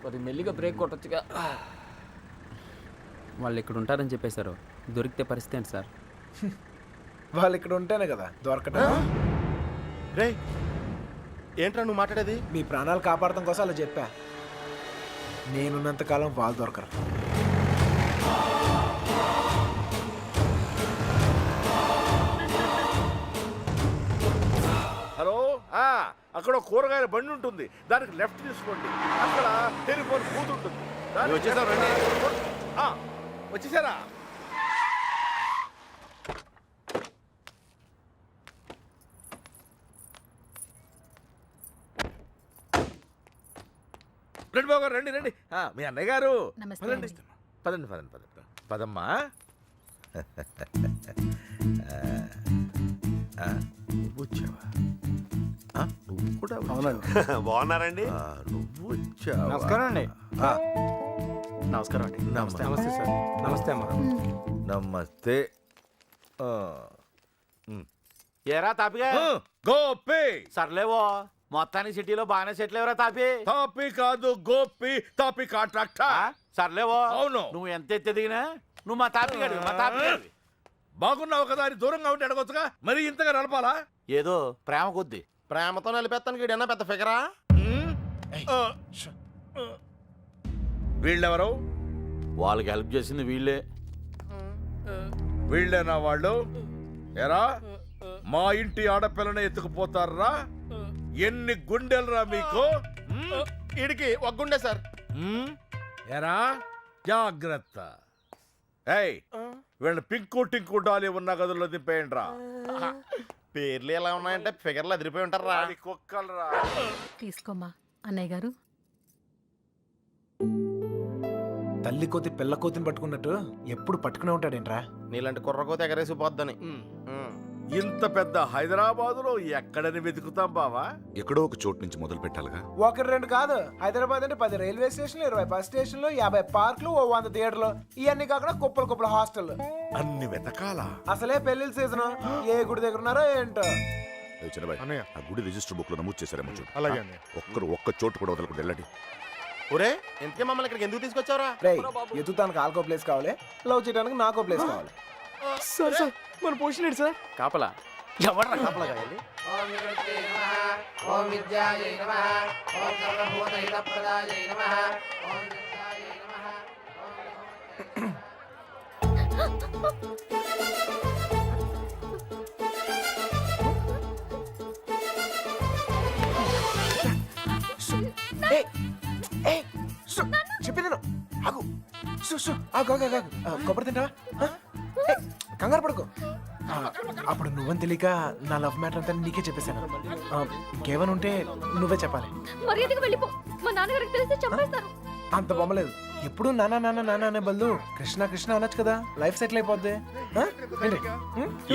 కొద్ది మెల్లిగా బ్రేక్ కొట్టొచ్చుగా. వాళ్ళు ఇక్కడ ఉంటారని చెప్పేశారు. దొరికితే పరిస్థితి ఏంటి సార్? వాళ్ళు ఇక్కడ ఉంటేనే కదా దొరకటం. రే ఏంట్రా నువ్వు మాట్లాడేది? మీ ప్రాణాలు కాపాడటం కోసం అలా చెప్పా. నేనున్నంతకాలం వాళ్ళు దొరకరు. హలో, అక్కడ కూరగాయల బండి ఉంటుంది, దానికి లెఫ్ట్ తీసుకోండి. అక్కడ టెలిఫోన్ బూత్ ఉంటుంది. వచ్చేసారు రండి. వచ్చేసారా? రండి బాబు గారు, రండి రండి. మీ అన్నయ్య గారు పదండి పదండి పదండి పదండి పదమ్మా. నువ్వు వచ్చావా? నువ్వు కూడా అవునండి. బాగున్నారండి? నువ్వు వచ్చావా? నమస్కారం అండి. నమస్కారం అండి. నమస్తే సార్. నమస్తే అమ్మా. నమస్తే. ఏరా తాపిగా గోపి. సర్లేవో మొత్తానికి సిటీలో బాగానే సెటిల్ ఎవరా తాపి? తాపి కాదు గోపి, తాపి కాంట్రాక్టర్. సర్లేవో అవును. నువ్వు ఎంత ఎదిగినా నువ్వు మా తాపి గడివి, మా తాపి గడివి. బాగున్నావు కదా అని దూరంగా ఉంటే అడగొచ్చుగా, మరి ఇంతగా నడపాలా? ఏదో ప్రేమ కొద్ది. ప్రేమతో నిలిపేస్తానికి వీడన్నా పెద్ద ఫిగరా? వీళ్ళెవరు? వాళ్ళకి హెల్ప్ చేసింది వీళ్ళే. వీళ్ళేనా వాళ్ళు? ఎరా మా ఇంటి ఆడపిల్లని ఎత్తుకుపోతారా? ఎన్ని గుండెలరా మీకు? వీడికి ఒగ్గుండే సార్. ఎరా జాగ్రత్త. ఏయ్, వీళ్ళ పింకు టింకు డాలి ఉన్న గదుల్లో దింపేయండి రా. పేర్లు ఎలా ఉన్నాయంటే ఫిగర్లు అదిరిపోయి ఉంటారా? కుక్కలరా. తీసుకోమ్మా అన్నయ్య గారు. తల్లి కోతి పిల్ల కోతిని పట్టుకున్నట్టు ఎప్పుడు పట్టుకునే ఉంటాడేంట్రా? నీలాంటి కుర్రకోత ఎగరేసి పోద్దని. ఇంత పెద్ద హైదరాబాదులో ఎక్కడని వెతుకుతాం బావా? ఎక్కడో ఒక చోటు నుంచి మొదలు పెట్టాలిగా. ఒకటి రెండు కాదు, హైదరాబాద్ అంటే 10 రైల్వే స్టేషన్లు, 20 బస్ స్టేషన్లు, 50 పార్కులు, 100 థియేటర్లు, ఇవన్నీ కాకుండా కుప్పలు కుప్పల హాస్టల్. అన్ని వెతకాలా? అసలే పెళ్లిళ్ళ సీజన్. ఏ గుడి దగ్గర ఉన్నారో ఏంటో. చిన్నబాయ్, ఆ గుడి రిజిస్టర్ బుక్ లో నమోదు చేశారేమో చూడు. అలాగే. ఒక్క చోటు కూడా వదలకుండా వెళ్ళండి. ఒరే ఇంతకీ మమ్మల్ని ఇక్కడికి ఎందుకు తీసుకొచ్చావురా? రేయ్, ఎత్తుతానికి ఆల్కో ప్లేస్ కావాలి, లవ్ చేయడానికి నాకో ప్లేస్ కావాలి. సార్ సార్ మన పొజిషన్ ఏంటి సార్? కాపలా. ఎవడ్రా కాపలా కాయాలి? చెప్పింది ఆగు. కొబ్బరి తింటావా? కంగారు పడుకో. అప్పుడు నువ్వని తెలియక నా లవ్ మ్యాటర్ అంతా నీకే చెప్పేశాను. ఇంకేమైనా ఉంటే నువ్వే చెప్పాలి. మర్యాదగా వెళ్ళిపో. మా నాన్నగారికి తెలిస్తే చంపేస్తారు. అంత బొమ్మలేదు. ఎప్పుడు నాన్న నాన్న నాన్న అనే బదులు కృష్ణ కృష్ణ అనొచ్చు కదా, లైఫ్ సెటిల్ అయిపోద్ది.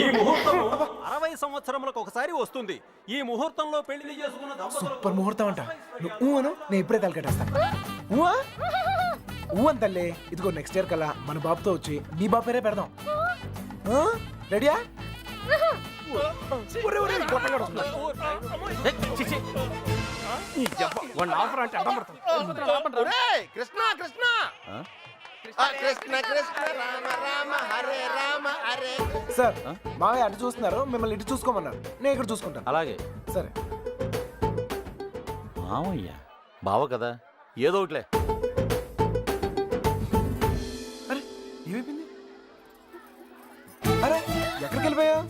ఈ ముహూర్తం 60 సంవత్సరములకు ఒకసారి వస్తుంది. ఈ ముహూర్తంలో పెళ్లి చేసుకున్న సూపర్ ముహూర్తం అంట. నువ్వు అను, నేను ఇప్పుడే తలకెట్టేస్తాను. ఊ అని తల్లి. ఇదిగో నెక్స్ట్ ఇయర్ కల్లా మన బాబుతో వచ్చి నీ బాబు పేరే పెడదాం. రెడీయా? కృష్ణ కృష్ణ కృష్ణ కృష్ణ రామ రామ హరే రామ హరే. సార్, మావయ్య అటు చూస్తున్నారు, మిమ్మల్ని ఇటు చూసుకోమన్నారు. నేను ఇక్కడ చూసుకుంటాను. అలాగే. సరే. మామయ్య బావ కదా, ఏదో ఒకట్లే. అరే ఏమైపోయింది? అరే ఎక్కడికి వెళ్ళిపోయావు?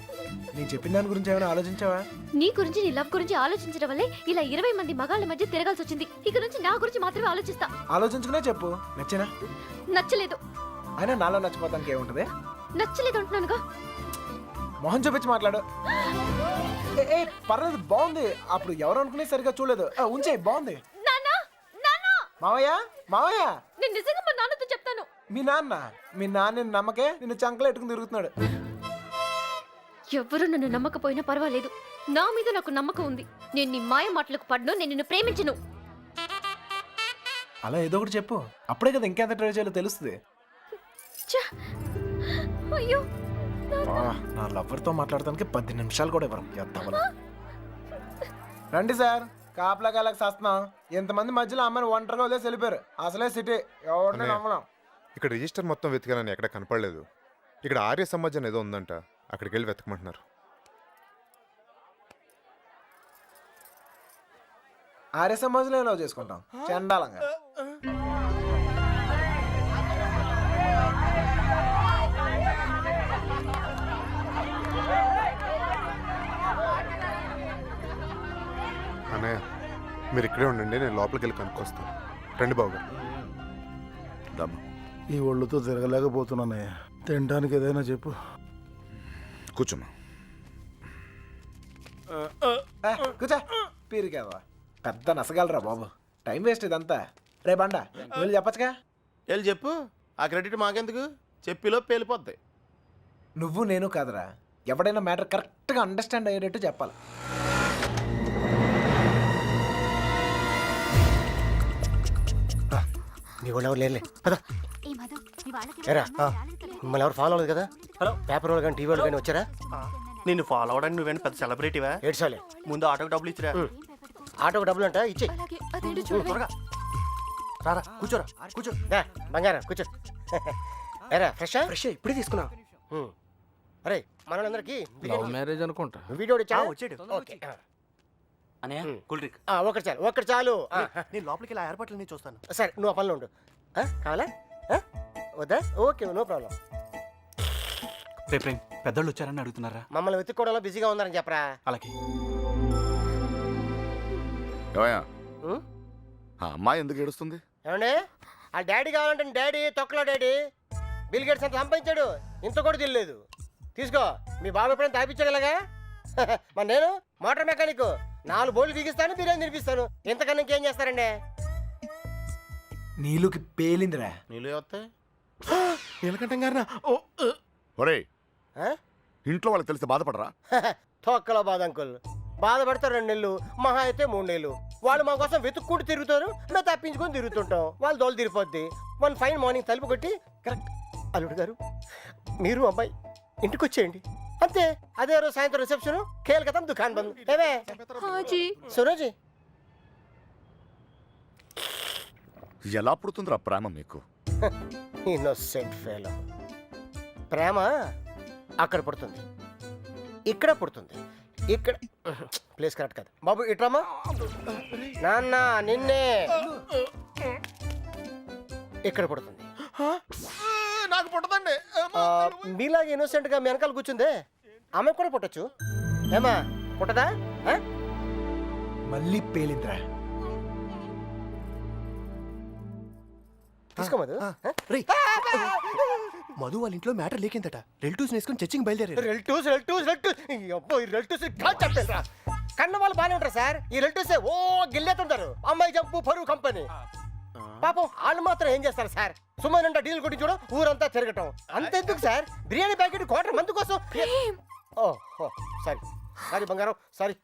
నేను చెప్పిన దాని గురించి ఏమైనా ఆలోచించావా? నీ గురించి, నీ లవ్ గురించి ఆలోచించడం వల్లే ఇలా 20 మంది మగాళ్ళ మధ్య తిరగాల్సి వచ్చింది. ఇక నుంచి నా గురించి మాత్రమే ఆలోచిస్తా. ఆలోచించుకునే చెప్పు. నచ్చేనా? నచ్చలేదు. అయినా నాలో నచ్చిపోతానికి ఏముంటది? నచ్చలేదు అంటున్నానుగా. మొహం చూపించి మాట్లాడు. ఏ పర్లేదు, బాగుంది. అప్పుడు ఎవరు అనుకునే సరిగా చూడలేదు. ఉంచే, బాగుంది. మావయ్య మావయ్య, నేను నిజంగా మా నాన్నతో చెప్తాను. మీ నాన్న నమ్మకే నిన్ను చంకలో ఎట్టుకుని తిరుగుతున్నాడు. ఎవరు నన్ను నమ్మకపోయినా పర్వాలేదు, నా మీద నాకు నమ్మకం ఉంది. నేను నీ మాయ మాటలకు పడ్ను. నేను నిన్ను ప్రేమించను. అలా ఏదో ఒకటి చెప్పు. అప్పుడే కదా ఇంకెంత ట్రై చేయాలో తెలుస్తుంది. అయ్యో, నా లవర్తో మాట్లాడటానికి 10 నిమిషాలు కూడా ఇవ్వరు. రండి సార్, కాపలా కాలకు సస్తున్నాం. ఇంతమంది మధ్యలో అమ్మాయిని ఒంటరిగా వదిలేసి వెళ్ళిపోయారు. అసలే సిటీ ఎవరిని నమ్మలేం. ఇక్కడ రిజిస్టర్ మొత్తం వెతికానని ఎక్కడ కనపడలేదు. ఇక్కడ ఆర్య సమాజం ఏదో ఉందంట, అక్కడికి వెళ్ళి వెతకమంటున్నారు. ఆర్య సమాజంలో లవ్ చేసుకుంటాం చండాలంగా. అన్నయ్య మీరు ఇక్కడే ఉండండి, నేను లోపలికి వెళ్ళి కనుక్కొస్తాను. రండి బాబు గారు. దమ్ము ఈ ఒళ్ళుతో తిరగలేకపోతున్నానయ్య. తినడానికి ఏదైనా చెప్పు. కూర్చోమ్మా. కూర్చో. పీరికేవా పెద్ద నసగలరా బాబు. టైం వేస్ట్ ఇదంతా. రే బండ వెళ్ళి చెప్పచ్చుగా. వెళ్ళి చెప్పు, ఆ క్రెడిట్ మాకెందుకు, చెప్పిలో పేలిపోద్ది. నువ్వు నేను కాదురా, ఎవడైనా మ్యాటర్ కరెక్ట్గా అండర్స్టాండ్ అయ్యేటట్టు చెప్పాలి. మీ వాళ్ళు ఎవరు లేరులే పద. ఎరా మిమ్మల్ని ఎవరు ఫాలో అవ్వలేదు కదా? హలో పేపర్ వాళ్ళు కానీ టీవీ వాళ్ళు కానీ వచ్చారా? నిన్ను ఫాలో అవడానికి నువ్వేంటి పెద్ద సెలబ్రిటీవా? ఏడ్చాలే. ముందు ఆటోకి డబ్బులు ఇచ్చిరా. ఆటోకి డబ్బులు అంట ఇచ్చే. త్వరగా రారా, కూర్చోరా, కూర్చో. బంగారం కూర్చో. ఎరా ఫ్రెషా? ఫ్రెష్ ఇప్పుడే తీసుకున్నా. అరే మనోళ్ళందరికీ లవ్ మ్యారేజ్ అనుకుంటా. వీడియో వచ్చాడు. ఓకే అనయ్య కూల్ డ్రింక్. ఒకటి చాలు, ఒక్కటి చాలు. నేను లోపలికి ఇలా ఏర్పాట్లు నేను చూస్తాను. సరే నువ్వు ఆ పనిలో ఉండు. కావాలా? వద్దా? Okay no problem. రేపు పెద్దోళ్ళు వచ్చారని అడుగుతున్నారా? మమ్మల్ని వెతుక్కోవడంలో బిజీగా ఉన్నారని చెప్పరా. అలాగే. ఏమయ్యా, ఉం? ఆ అమ్మాయి ఎందుకు ఏడుస్తుంది? ఏమండి ఆ డాడీ కావాలంటే డాడీ తొక్కలో డాడీ బిల్ గేట్స్ అంత సంపాదించాడు, ఇంత కూడా తెలియలేదు. తీసుకో, మీ బాబు ఎప్పుడైనా తాపించగలగా? మరి నేను మోటార్ మెకానిక్, 4 బోర్లు దిగిస్తాను, బిర్యానీ తినిపిస్తాను. ఇంతకన్నా ఇంకేం చేస్తారండి? నీళ్ళకి పేలిందిరా. నీళ్ళు వస్తాయి. నీలకంఠం గారినా? ఒరేయ్, ఆ? ఇంట్లో వాళ్ళకి తెలిస్తే బాధపడరా? తొక్కలో బాధ అంకుల్. బాధపడతారు 2 నెలలు, మహా అయితే 3 నెలలు. వాళ్ళు మా కోసం వెతుక్కుంటూ తిరుగుతారు, మేము తప్పించుకొని తిరుగుతుంటాం. వాళ్ళు దోలు తిరిగిపోద్ది. 1 ఫైన్ మార్నింగ్ తలుపు కొట్టి కరెక్ట్ అల్లుడు గారు మీరు అబ్బాయి ఇంటికి వచ్చేయండి అంతే. అదే రోజు సాయంత్రం రిసెప్షన్, కేల్కతం దుకాన్ బంద్. ఏమే సురోజీ ఎలా పుడుతుందిరా ప్రేమ మీకు? Innocent fellow. ప్రేమ అక్కడ పుడుతుంది, ఇక్కడ పుడుతుంది. ఇక్కడ ప్లేస్ కరెక్ట్ కాదు బాబు. ఇట్రామా నాన్న, నిన్నే ఇక్కడ పుడుతుంది. నాకు పుట్టదండి. మీలాగా ఇన్నోసెంట్ గా మీ వెనకాల కూర్చుందే ఆమె కూడా పుట్టచ్చు. ఏమా పుట్టదా? మళ్ళీ పేలిందిరా. తీసుకో మధు. మధు వాళ్ళ ఇంట్లో మ్యాటర్ లేకిందట. రిలేటివ్స్ వేసుకొని చర్చింగ్ బయలుదేరారు. రిలేటివ్స్ చెప్పారా? కన్న వాళ్ళు బాగానే ఉంటారు సార్. ఈ రిలేటివ్స్ ఓ గిల్లేతుంటారు. అమ్మాయి జంపు పరువు కంపెనీ. పాపం వాళ్ళు మాత్రం ఏం చేస్తారు సార్? సుమన్ డీల్ కొట్టి చూడ ఊరంతా తిరగటం. అంతెందుకు sir, biryani packet quarter month కోసం. ఓ సారీ సారీ బంగారం, sorry.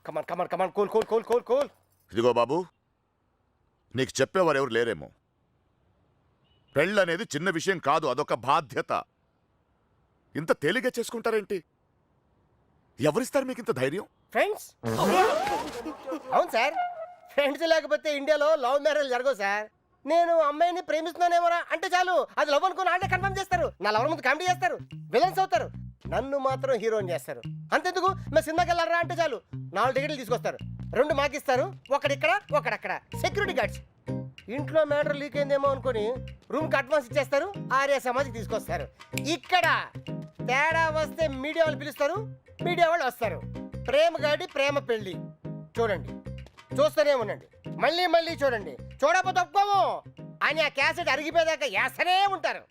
Come on come on come on, cool cool cool cool cool. ఇదిగో బాబు, నీకు చెప్పేవారు ఎవరు లేరేమో. పెళ్ళనేది చిన్న విషయం కాదు, అదొక బాధ్యత. ఇంత తేలిగ్గా చేసుకుంటారేంటి? ఎవరిస్తారు మీకు ఇంత ధైర్యం? ఫ్రెండ్స్. అవును సార్, ఫ్రెండ్స్ లేకపోతే ఇండియాలో లవ్ మ్యారేజ్ జరగవు సార్. నేను అమ్మాయిని ప్రేమిస్తున్నానేమోరా అంటే చాలు, అది లవ్ అనుకుని అంటే కన్ఫర్మ్ చేస్తారు. నా లవర్ ముందు కామెడీ చేస్తారు, విలన్స్ అవుతారు. నన్ను మాత్రం హీరోని చేస్తారు. అంతెందుకు, మేము సినిమాకి వెళ్ళారా అంటే చాలు 4 టికెట్లు తీసుకొస్తారు. 2 మాకిస్తారు, ఒకడిక్కడ ఒకడక్కడ. Security guards. ఇంట్లో మ్యాటర్ లీక్ అయిందేమో అనుకుని రూమ్కి అడ్వాన్స్ ఇచ్చేస్తారు. ఆర్య సమాజ్కి తీసుకొస్తారు. ఇక్కడ తేడా వస్తే మీడియా వాళ్ళు పిలుస్తారు, మీడియా వాళ్ళు వస్తారు. ప్రేమ గాడి ప్రేమ పెళ్ళి చూడండి, చూస్తూనే ఉండండి, మళ్ళీ మళ్ళీ చూడండి. చూడకపోతే ఒప్పుకోము అని ఆ క్యాసెట్ అరిగిపోయేదాకా వేస్తూనే ఉంటారు.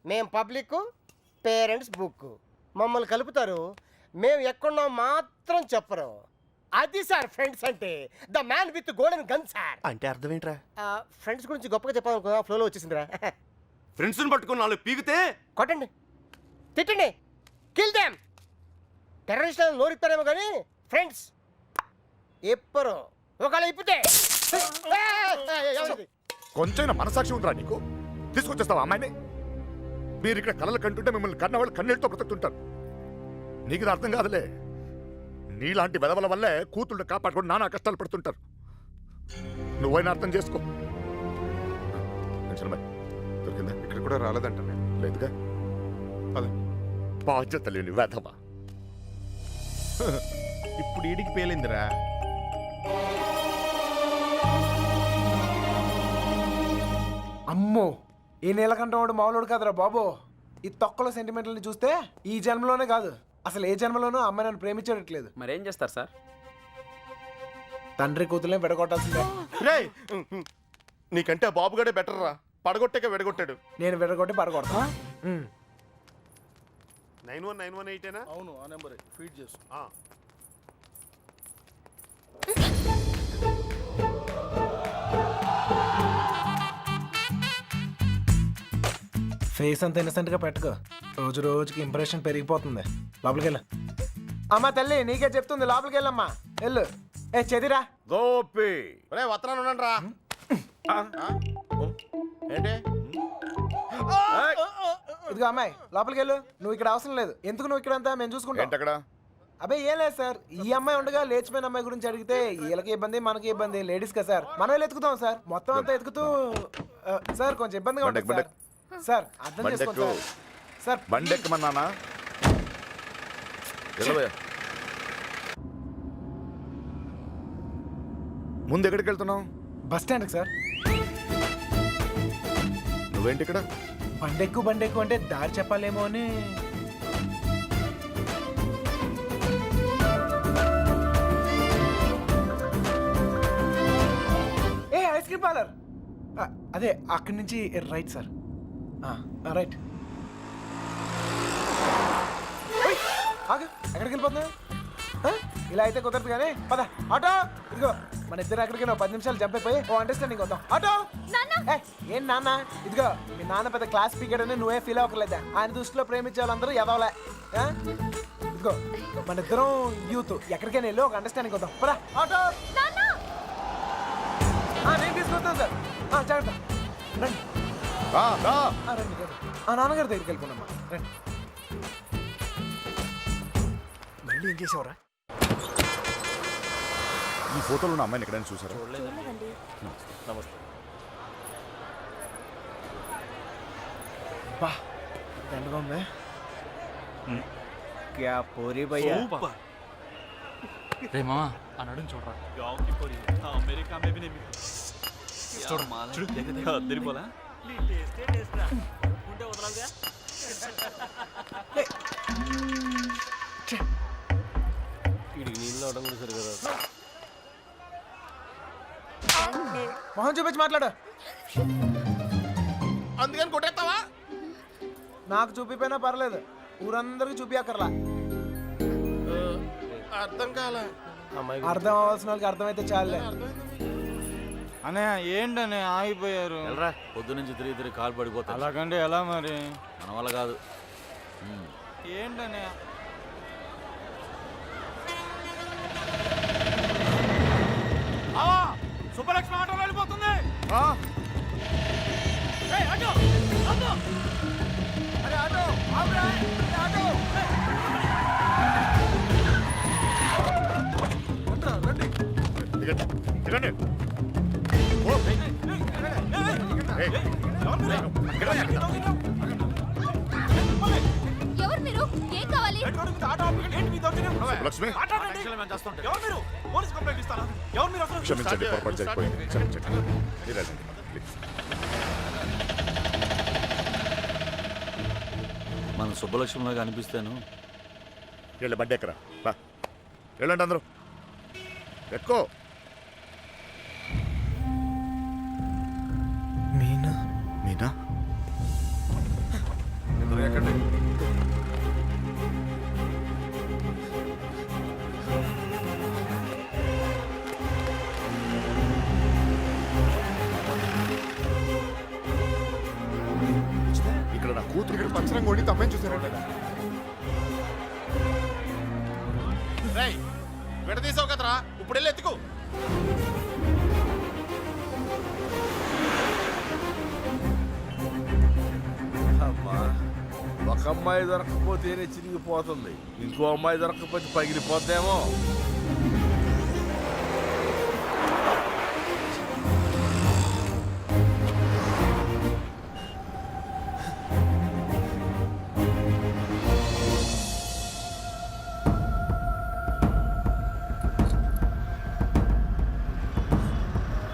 మేం పబ్లిక్, పేరెంట్స్ బుక్. మమ్మల్ని కలుపుతారు, మేము ఎక్కడున్నాం మాత్రం చెప్పరు. అది సార్ ఫ్రెండ్స్ అంటే. The man with golden gun sir. అంటే అర్థం ఏంట్రా? ఫ్రెండ్స్ గురించి గొప్పగా చెప్పాలనుకున్నా, ఫ్లోలో వచ్చేసిందిరా. ఫ్రెండ్స్ని పట్టుకుని 4 పీకితే కొట్టండి, తిట్టండి, కిల్ దెమ్. టెర్రరిస్టులను నోరిస్తారేమో కానీ ఫ్రెండ్స్ ఎప్పరు. ఒకవేళ ఇప్పితే కొంచెం మనసాక్షి ఉందిరా నీకు? తీసుకొచ్చేస్తావా అమ్మాయిని? మీరు ఇక్కడ కలలు కంటుంటే మిమ్మల్ని కన్నవాళ్ళు కన్నీళ్ళతో బ్రతుకుతుంటారు. నీకు ఇది అర్థం కాదులే. నీలాంటి వెదవల వల్లే కూతుళ్ళు కాపాడుకొని నానా కష్టాలు పడుతుంటారు. నువ్వైనా అర్థం చేసుకో. Tension boy. దొరికిందా? ఇక్కడ కూడా రాలేదంట నేను. లేదుగా. అదే బాధ్యత లేని వెధవ. ఇప్పుడు ఈడికి పేలిందిరా. అమ్మో, ఈ నీలకంఠ వాడు మామూలుడు కాదురా బాబు. ఈ తొక్కల సెంటిమెంట్లని చూస్తే ఈ జన్మలోనే కాదు, అసలు ఏ జన్మలోనూ అమ్మాయి నన్ను ప్రేమించట్లేదు. మరేం చేస్తారు సార్? తండ్రి కూతుర్లే విడగొట్టాల్సిందే. రేయ్, నీకంటే ఆ బాబుగాడే బెటర్ రా. పడగొట్టాక విడగొట్టాడు. నేను విడగొట్టి పడగొడతా. 91918 అవును, ఆ నెంబరే ఫీడ్ చేసు. ఫేస్ అంత ఇన్నసెంట్ గా పెట్టుకో, రోజు రోజుకి ఇంప్రెషన్ పెరిగిపోతుంది. లోపలికి వెళ్ళు. అమ్మా తల్లి నీకే చెప్తుంది, లోపలికి వెళ్ళమ్మా. వెళ్ళు. ఏ చెదిరా. గోపి రే వత్తనాను ఉండండి రా. ఏంటి? ఇదిగో అమ్మాయి, లోపలికి వెళ్ళు. నువ్వు ఇక్కడ అవసరం లేదు. ఎందుకు నువ్వు ఇక్కడ అంతా మేము చూసుకుంటాం. ఏంటక్కడ? అబ్బాయి ఏం లేదు సార్, ఈ అమ్మాయి ఉండగా లేచిపోయిన అమ్మాయి గురించి అడిగితే వీళ్ళకి ఇబ్బంది మనకి ఇబ్బంది, లేడీస్ కదా సార్, మనం వెళ్ళి ఎత్తుకుతాం సార్. మొత్తం అంతా ఎత్తుకుతూ సార్ కొంచెం ఇబ్బందిగా ఉంటుంది సార్. సార్ అర్థం చేసుకోండి సార్. సార్ బండెక్కమన్నానా? ముందు ఎక్కడికి వెళ్తున్నావు? బస్ స్టాండ్కి సార్. నువ్వేంటి ఇక్కడ? బండెక్కు అంటే దారి చెప్పాలేమో అని. ఏ ఐస్ క్రీమ్ పార్లర్, అదే అక్కడి నుంచి రైట్ సార్. రైట్. ఆగు, ఎక్కడికి వెళ్ళిపోతున్నా? ఇలా అయితే కుదరదు కానీ పద. ఆటో ఇదిగో, మన ఇద్దరు ఎక్కడికైనా 10 నిమిషాలు జంప్ అయిపోయి ఓ అండర్స్టాండింగ్ వద్దాం. ఆటో. ఏం నాన్న? ఇదిగో మీ నాన్న పెద్ద క్లాస్ స్పీకర్ అని నువ్వే ఫీల్ అవ్వకలేదా? ఆయన దృష్టిలో ప్రేమించే వాళ్ళందరూ ఎదవలే. ఇదిగో మన ఇద్దరం యూత్, ఎక్కడికైనా వెళ్ళి ఒక అండర్స్టాండింగ్ వద్దాం. పద. ఆటో. నేను తీసుకొస్తాను సార్. జాగ్రత్త. రండి. రండి. నాన్నగారి దగ్గరికి వెళ్ళిపోనమ్మా. రండి. మళ్ళీ ఏం చేసావరా? ఈ ఫోటోలో ఉన్న అమ్మాయిని ఎక్కడైనా చూసారా? నమస్తే. బా దండగా ఉంది. క్యా పోరీ భయ్యా. రే మామా అన్నాడు చూడరా. మొహం చూపించి మాట్లాడు. అందుకని కొట్టేస్తావా? నాకు చూపిపోయినా పర్లేదు, ఊరందరికి చూపియక్కర్లా. అర్థం కాలే. అర్థం అవ్వాల్సిన వాళ్ళకి అర్థమైతే చాలే. అన్నయ్య ఏంటనే ఆగిపోయారు? పొద్దు నుంచి తిరిగి కాలు పడిపోతా. అలాగంటే ఎలా మరి? మన వల్ల కాదు. ఏంటనే? సుబ్బలక్ష్మి ఆటోలో వెళ్ళిపోతుంది. ఎవరు మీరు? ఏం కావాలి? లక్ష్మి ఎవరు మీరు? క్షమించండి, పొరపాటు జరిగిపోయింది. క్షమించండి. మీరు వెళ్ళండి, ప్లీజ్. మన సుబ్బలక్ష్మిలాగా అనిపిస్తాను. వెళ్ళి బండి ఎక్కరా. వెళ్ళండి అందరూ, ఎక్కువ. మీనా మీనా ఎక్కండి. ఇక్కడ నా కూతురు ఇక్కడ పంచరంగా వండి తమ్మని చూసారంట. రేయ్, విడదీసావు కదరా, ఇప్పుడు వెళ్ళి ఎత్తుకు. అమ్మా, ఒక్క ఒక అమ్మాయి దొరకకపోతేనే చిరిగిపోతుంది, ఇంకో అమ్మాయి దొరకకపోతే పగిలిపోద్దేమో.